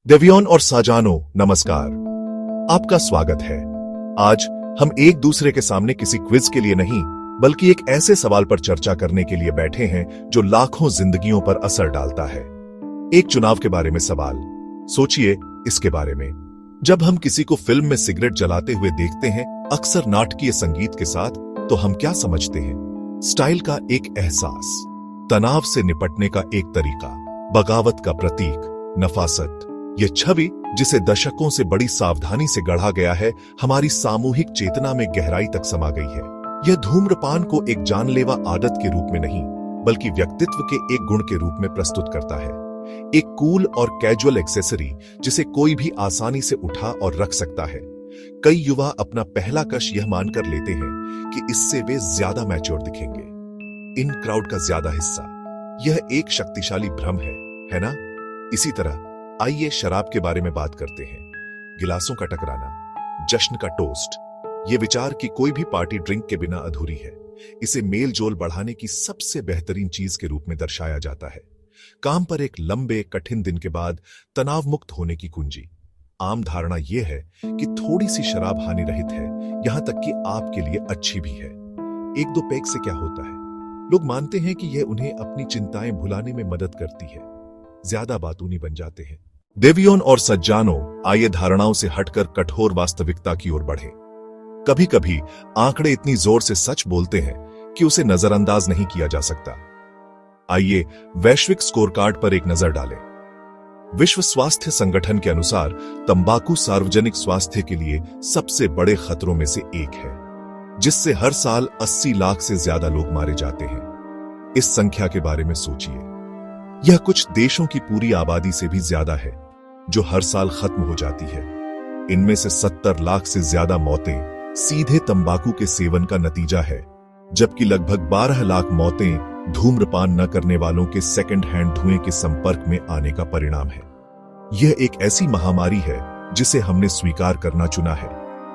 देवियोन और साजानो नमस्कार, आपका स्वागत है। आज हम एक दूसरे के सामने किसी क्विज के लिए नहीं बल्कि एक ऐसे सवाल पर चर्चा करने के लिए बैठे हैं जो लाखों जिंदगियों पर असर डालता है। एक चुनाव के बारे में सवाल। सोचिए इसके बारे में। जब हम किसी को फिल्म में सिगरेट जलाते हुए देखते हैं, अक्सर नाटकीय संगीत के साथ, तो हम क्या समझते हैं? स्टाइल का एक एहसास, तनाव से निपटने का एक तरीका, बगावत का प्रतीक, नफासत। ये छवि जिसे दशकों से बड़ी सावधानी से गढ़ा गया है, हमारी सामूहिक चेतना में गहराई तक समा गई है। यह धूम्रपान को एक जानलेवा आदत के रूप में नहीं बल्कि व्यक्तित्व के एक गुण के रूप में प्रस्तुत करता है। एक कूल और कैजुअल एक्सेसरी जिसे कोई भी आसानी से उठा और रख सकता है। कई युवा अपना पहला कश यह मानकर लेते हैं कि इससे वे ज्यादा मैच्योर दिखेंगे, इन क्राउड का ज्यादा हिस्सा। यह एक शक्तिशाली भ्रम है ना? इसी तरह आइए शराब के बारे में बात करते हैं। गिलासों का टकराना, जश्न का टोस्ट, यह विचार कि कोई भी पार्टी ड्रिंक के बिना अधूरी है, इसे मेल जोल बढ़ाने की सबसे बेहतरीन चीज के रूप में दर्शाया जाता है। काम पर एक लंबे कठिन दिन के बाद तनाव मुक्त होने की कुंजी। आम धारणा यह है कि थोड़ी सी शराब हानि रहित है, यहां तक कि आपके लिए अच्छी भी है। एक दो पैग से क्या होता है? लोग मानते हैं कि यह उन्हें अपनी चिंताएं भुलाने में मदद करती है। ज्यादा बातूनी बन जाते हैं। देवियोन और सज्जानो, आइए धारणाओं से हटकर कठोर वास्तविकता की ओर बढ़े। कभी कभी आंकड़े इतनी जोर से सच बोलते हैं कि उसे नजरअंदाज नहीं किया जा सकता। आइए वैश्विक स्कोरकार्ड पर एक नजर डालें। विश्व स्वास्थ्य संगठन के अनुसार तंबाकू सार्वजनिक स्वास्थ्य के लिए सबसे बड़े खतरों में से एक है, जिससे हर साल 80 लाख से ज्यादा लोग मारे जाते हैं। इस संख्या के बारे में सोचिए। यह कुछ देशों की पूरी आबादी से भी ज्यादा है, जो हर साल खत्म हो जाती है। इनमें से 70 लाख से ज्यादा मौतें सीधे तंबाकू के सेवन का नतीजा है, जबकि लगभग 12 लाख मौतें धूम्रपान न करने वालों के सेकंड हैंड धुएं के संपर्क में आने का परिणाम है। यह एक ऐसी महामारी है जिसे हमने स्वीकार करना चुना है,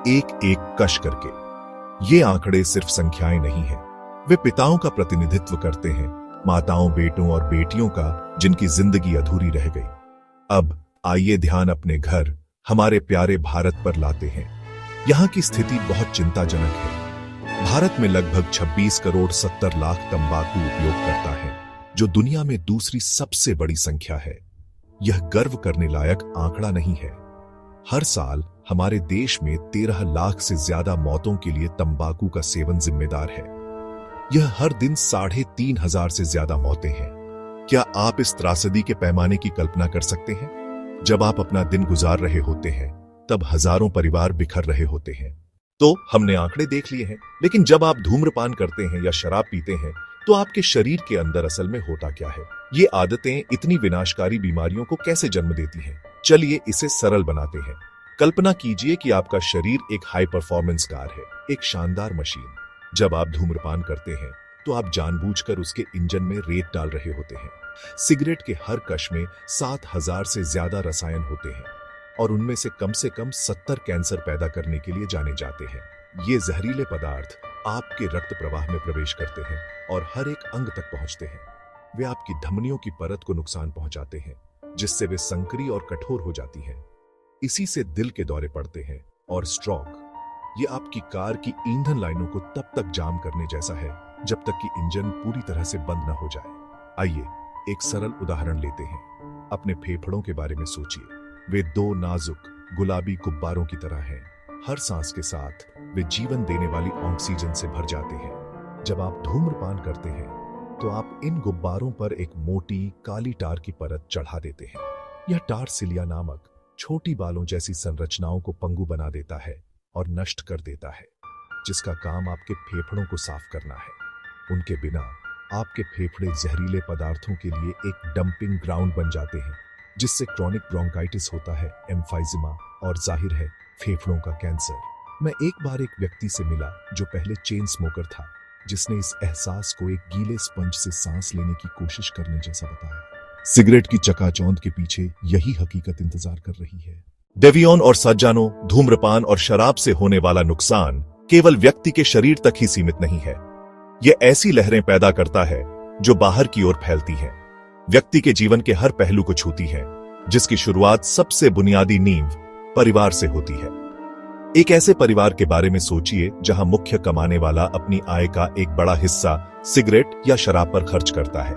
एक एक कश करके। ये आंकड़े सिर्फ संख्याएं नहीं हैं, वे पिताओं का प्रतिनिधित्व करते हैं, माताओं, बेटों और बेटियों का जिनकी जिंदगी अधूरी रह गई। अब आइए ध्यान अपने घर, हमारे प्यारे भारत पर लाते हैं। यहाँ की स्थिति बहुत चिंताजनक है। भारत में लगभग 26 करोड़ 70 लाख तंबाकू उपयोगकर्ता है, जो दुनिया में दूसरी सबसे बड़ी संख्या है। यह गर्व करने लायक आंकड़ा नहीं है। हर साल हमारे देश में 13 लाख से ज्यादा मौतों के लिए तंबाकू का सेवन जिम्मेदार है। यह हर दिन 3,500 से ज्यादा मौतें हैं। क्या आप इस त्रासदी के पैमाने की कल्पना कर सकते हैं? जब आप अपना दिन गुजार रहे होते हैं, तब हजारों परिवार बिखर रहे होते हैं। तो हमने आंकड़े देख लिए हैं, लेकिन जब आप धूम्रपान करते हैं या शराब पीते हैं, तो आपके शरीर के अंदर असल में होता क्या है? ये आदतें इतनी विनाशकारी बीमारियों को कैसे जन्म देती हैं? चलिए इसे सरल बनाते हैं। कल्पना कीजिए कि आपका शरीर एक हाई परफॉर्मेंस कार है, एक शानदार मशीन। जब आप धूम्रपान करते हैं, तो आप जानबूझकर उसके इंजन में रेत डाल रहे होते हैं। सिगरेट के हर कश में 7,000 से ज्यादा रसायन होते हैं, और उनमें से कम 70 कैंसर पैदा करने के लिए जाने जाते हैं। ये जहरीले पदार्थ आपके रक्त प्रवाह में प्रवेश करते हैं और हर एक अंग तक पहुंचते हैं। वे आपकी धमनियों की परत को नुकसान पहुंचाते हैं, जिससे वे संकरी और कठोर हो जाती हैं। इसी से दिल के दौरे पड़ते हैं और स्ट्रोक। ये आपकी कार की ईंधन लाइनों को तब तक जाम करने जैसा है जब तक कि इंजन पूरी तरह से बंद न हो जाए। आइए एक सरल उदाहरण लेते हैं। अपने फेफड़ों के बारे में सोचिए। वे 2 नाजुक गुलाबी गुब्बारों की तरह हैं। हर सांस के साथ वे जीवन देने वाली ऑक्सीजन से भर जाते हैं। जब आप धूम्रपान करते हैं, तो आप इन गुब्बारों पर एक मोटी काली टार की परत चढ़ा देते हैं। यह टार सिलिया नामक छोटी बालों जैसी संरचनाओं को पंगु बना देता है और नष्ट कर देता है, जिसका काम आपके फेफड़ों को साफ करना है। उनके बिना आपके फेफड़े जहरीले पदार्थों के लिए एक डंपिंग ग्राउंड बन जाते हैं, जिससे क्रॉनिक ब्रोंकाइटिस होता है, एम्फाइजिमा और जाहिर है फेफड़ों का कैंसर। मैं एक बार एक व्यक्ति से मिला जो पहले चेन स्मोकर था, जिसने इस एहसास को एक गीले स्पंज से सांस लेने की कोशिश करने जैसा बताया। सिगरेट की चकाचौंध के पीछे यही हकीकत इंतजार कर रही है। देवियोन और सज्जानो, धूम्रपान और शराब से होने वाला नुकसान केवल व्यक्ति के शरीर तक ही सीमित नहीं है। यह ऐसी लहरें पैदा करता है जो बाहर की ओर फैलती हैं, व्यक्ति के जीवन के हर पहलू को छूती हैं। जिसकी शुरुआत सबसे बुनियादी नींव परिवार से होती है। एक ऐसे परिवार के बारे में सोचिए जहां मुख्य कमाने वाला अपनी आय का एक बड़ा हिस्सा सिगरेट या शराब पर खर्च करता है।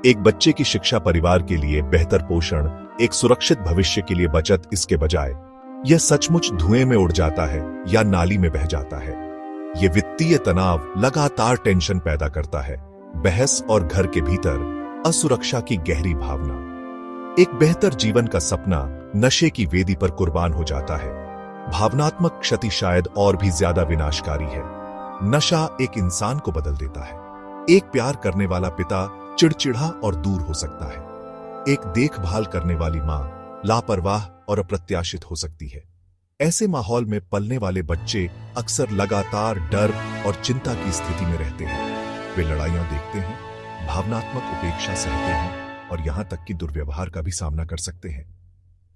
एक बच्चे की शिक्षा, परिवार के लिए बेहतर पोषण, एक सुरक्षित भविष्य के लिए बचत, इसके बजाय यह सचमुच धुएं में उड़ जाता है या नाली में बह जाता है। यह वित्तीय तनाव लगातार टेंशन पैदा करता है, बहस और घर के भीतर असुरक्षा की गहरी भावना। एक बेहतर जीवन का सपना नशे की वेदी पर कुर्बान हो जाता है। भावनात्मक क्षति शायद और भी ज्यादा विनाशकारी है। नशा एक इंसान को बदल देता है। एक प्यार करने वाला पिता चिड़चिड़ा और दूर हो सकता है। एक देखभाल करने वाली मां लापरवाह और अप्रत्याशित हो सकती है। ऐसे माहौल में पलने वाले बच्चे अक्सर लगातार डर और चिंता की स्थिति में रहते हैं। वे लड़ाइयां देखते हैं, भावनात्मक उपेक्षा सहते हैं और यहां तक कि दुर्व्यवहार का भी सामना कर सकते हैं।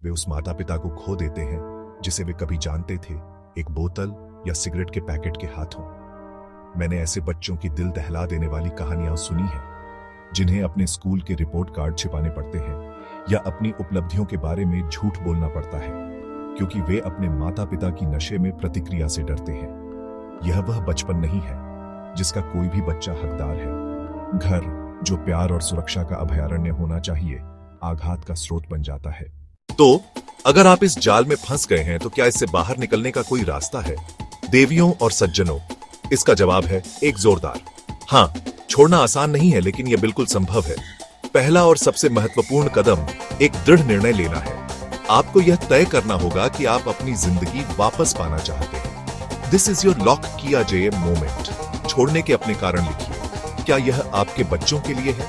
वे उस माता पिता को खो देते हैं जिसे वे कभी जानते थे, एक बोतल या सिगरेट के पैकेट के हाथों। मैंने ऐसे बच्चों की दिल दहला देने वाली कहानियां सुनी हैं, जिन्हें अपने स्कूल के रिपोर्ट कार्ड छिपाने पड़ते हैं या अपनी उपलब्धियों के बारे में झूठ बोलना पड़ता है, क्योंकि वे अपने माता पिता की नशे में प्रतिक्रिया से डरते हैं। यह वह बचपन नहीं है जिसका कोई भी बच्चा हकदार है। घर, जो प्यार और सुरक्षा का अभयारण्य होना चाहिए, आघात का स्रोत बन जाता है। तो अगर आप इस जाल में फंस गए हैं तो क्या इससे बाहर निकलने का कोई रास्ता है? देवियों और सज्जनों, इसका जवाब है एक जोरदार हां। छोड़ना आसान नहीं है, लेकिन यह बिल्कुल संभव है। पहला और सबसे महत्वपूर्ण कदम एक दृढ़ निर्णय लेना है। आपको यह तय करना होगा कि आप अपनी जिंदगी वापस पाना चाहते हैं। दिस इज योर लॉक किया जाए मोमेंट। छोड़ने के अपने कारण लिखिए। क्या यह आपके बच्चों के लिए है,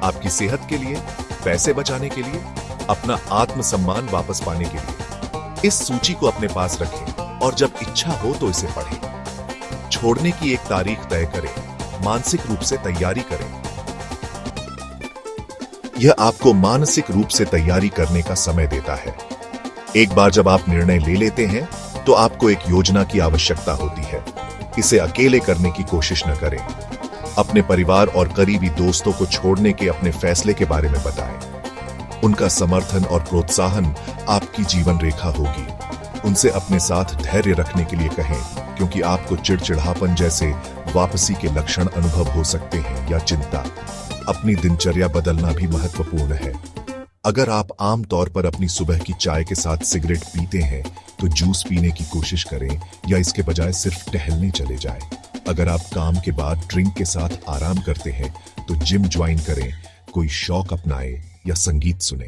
आपकी सेहत के लिए, पैसे बचाने के लिए, अपना आत्मसम्मान वापस पाने के लिए? इस सूची को अपने पास रखें और जब इच्छा हो तो इसे पढ़ें। छोड़ने की एक तारीख तय करें, मानसिक रूप से तैयारी करें। यह आपको मानसिक रूप से तैयारी करने का समय देता है। एक बार जब आप निर्णय ले लेते हैं तो आपको एक योजना की आवश्यकता होती है। इसे अकेले करने की कोशिश न करें। अपने परिवार और करीबी दोस्तों को छोड़ने के अपने फैसले के बारे में बताएं। उनका समर्थन और प्रोत्साहन आपकी जीवन रेखा होगी। उनसे अपने साथ धैर्य रखने के लिए कहें, क्योंकि आपको चिड़चिड़ापन जैसे वापसी के लक्षण अनुभव हो सकते हैं या चिंता। अपनी दिनचर्या बदलना भी महत्वपूर्ण है। अगर आप आम तौर पर अपनी सुबह की चाय के साथ सिगरेट पीते हैं तो जूस पीने की कोशिश करें या इसके बजाय सिर्फ टहलने चले जाएं। अगर आप काम के बाद ड्रिंक के साथ आराम करते हैं तो जिम ज्वाइन करें, कोई शौक अपनाएं या संगीत सुने।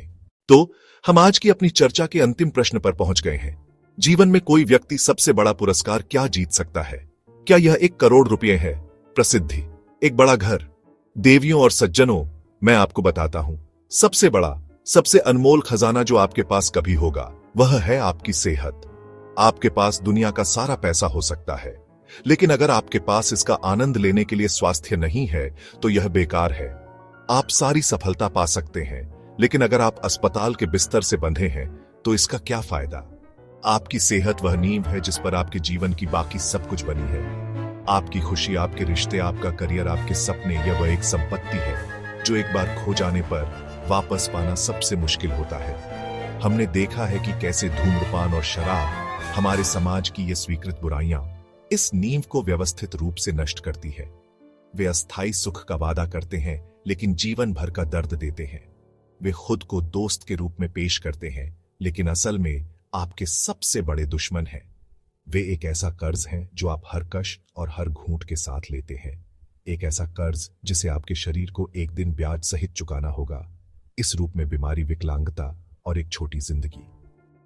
तो हम आज की अपनी चर्चा के अंतिम प्रश्न पर पहुंच गए हैं। जीवन में कोई व्यक्ति सबसे बड़ा पुरस्कार क्या जीत सकता है? क्या यह 1 करोड़ रुपए है, प्रसिद्धि, एक बड़ा घर? देवियों और सज्जनों, मैं आपको बताता हूं, सबसे बड़ा, सबसे अनमोल खजाना जो आपके पास कभी होगा, वह है आपकी सेहत। आपके पास दुनिया का सारा पैसा हो सकता है, लेकिन अगर आपके पास इसका आनंद लेने के लिए स्वास्थ्य नहीं है तो यह बेकार है। आप सारी सफलता पा सकते हैं, लेकिन अगर आप अस्पताल के बिस्तर से बंधे हैं तो इसका क्या फायदा? आपकी सेहत वह नींव है जिस पर आपके जीवन की बाकी सब कुछ बनी है। आपकी खुशी, आपके रिश्ते, आपका करियर, आपके सपने, यह वह एक संपत्ति है जो एक बार खो जाने पर वापस पाना सबसे मुश्किल होता है। हमने देखा है कि कैसे धूम्रपान और शराब, हमारे समाज की ये स्वीकृत बुराइयां, इस नींव को व्यवस्थित रूप से नष्ट करती है। वे अस्थायी सुख का वादा करते हैं लेकिन जीवन भर का दर्द देते हैं। वे खुद को दोस्त के रूप में पेश करते हैं, लेकिन असल में आपके सबसे बड़े दुश्मन हैं। वे एक ऐसा कर्ज है जो आप हर कष्ट और हर घूंट के साथ लेते हैं। एक ऐसा कर्ज जिसे आपके शरीर को एक दिन ब्याज सहित चुकाना होगा। इस रूप में बीमारी, विकलांगता और एक छोटी जिंदगी।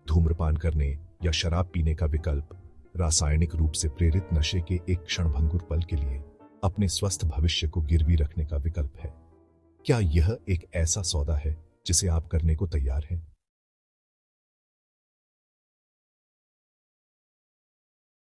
धूम्रपान करने या शराब पीने का विकल्प रासायनिक रूप से प्रेरित नशे के एक क्षणभंगुर पल के लिए अपने स्वस्थ भविष्य को गिरवी रखने का विकल्प है। क्या यह एक ऐसा सौदा है जिसे आप करने को तैयार हैं?